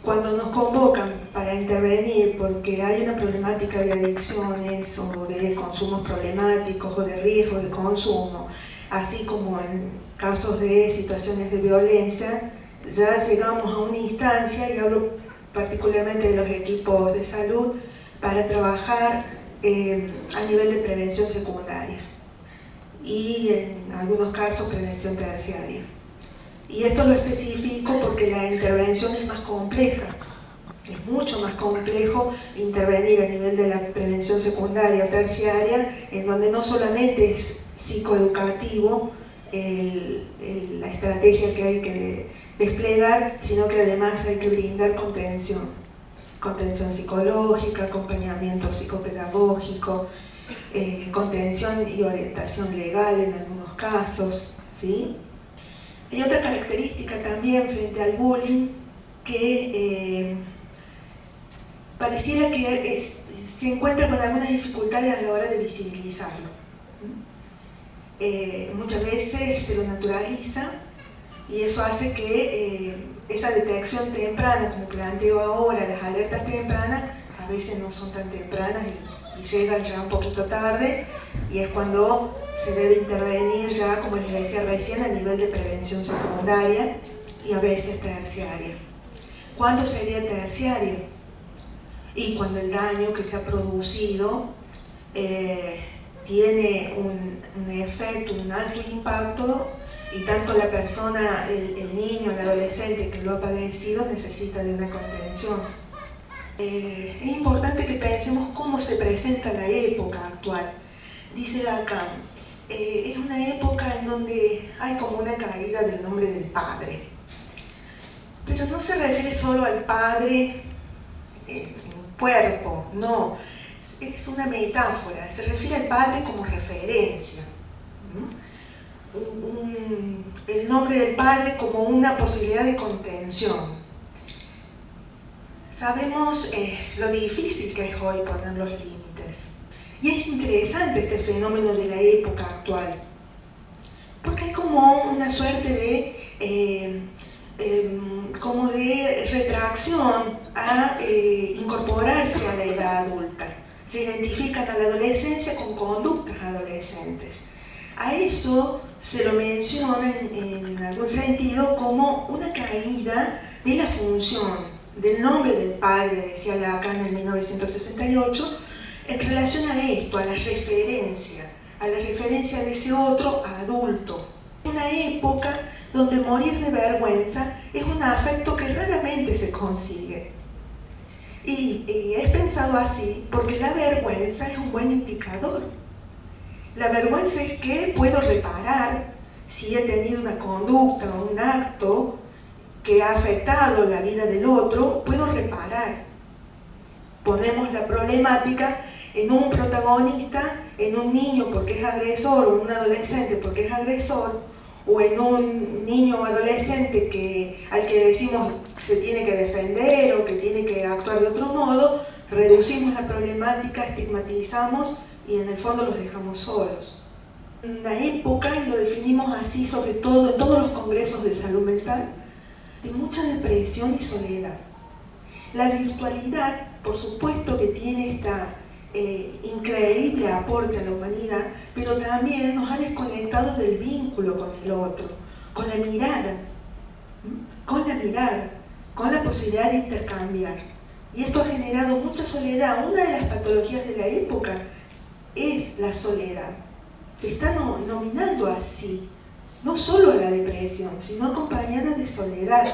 Cuando nos convocan para intervenir porque hay una problemática de adicciones o de consumos problemáticos o de riesgo de consumo, así como en casos de situaciones de violencia, ya llegamos a una instancia, y hablo particularmente de los equipos de salud, para trabajar a nivel de prevención secundaria y en algunos casos prevención terciaria. Y esto lo especifico porque la intervención es más compleja. Es mucho más complejo intervenir a nivel de la prevención secundaria o terciaria, en donde no solamente es psicoeducativo la estrategia que hay que desplegar, sino que además hay que brindar contención psicológica, acompañamiento psicopedagógico, contención y orientación legal en algunos casos, ¿sí? Hay otra característica también frente al bullying que pareciera que se encuentra con algunas dificultades a la hora de visibilizarlo. Muchas veces se lo naturaliza y eso hace que esa detección temprana, como planteo ahora, las alertas tempranas, a veces no son tan tempranas y llegan ya un poquito tarde, y es cuando se debe intervenir ya, como les decía recién, a nivel de prevención secundaria y a veces terciaria. ¿Cuándo sería terciaria? Y cuando el daño que se ha producido tiene un efecto, un alto impacto, y tanto la persona, el niño, el adolescente que lo ha padecido necesita de una contención. Es importante que pensemos cómo se presenta la época actual. Dice Lacan, es una época en donde hay como una caída del nombre del padre. Pero no se refiere solo al padre en cuerpo, no. Es una metáfora, se refiere al padre como referencia. El nombre del padre como una posibilidad de contención. Sabemos lo difícil que es hoy poner los límites. Y es interesante este fenómeno de la época actual, porque hay como una suerte de retracción a incorporarse a la edad adulta. Se identifican a la adolescencia con conductas adolescentes. A eso se lo menciona en algún sentido como una caída de la función del nombre del padre, decía Lacan en 1968, en relación a esto, a la referencia de ese otro adulto. Una época donde morir de vergüenza es un afecto que raramente se consigue. Y es pensado así porque la vergüenza es un buen indicador. La vergüenza es que puedo reparar si he tenido una conducta o un acto que ha afectado la vida del otro, puedo reparar. Ponemos la problemática en un protagonista, en un niño porque es agresor, o en un adolescente porque es agresor, o en un niño o adolescente al que decimos se tiene que defender o que tiene que actuar de otro modo, reducimos la problemática, estigmatizamos y en el fondo los dejamos solos. La época, y lo definimos así sobre todo en todos los congresos de salud mental, de mucha depresión y soledad. La virtualidad, por supuesto que tiene esta increíble aporte a la humanidad, pero también nos ha desconectado del vínculo con el otro, con la mirada, con la posibilidad de intercambiar. Y esto ha generado mucha soledad. Una de las patologías de la época es la soledad. Se está nominando así, no solo a la depresión, sino acompañada de soledad.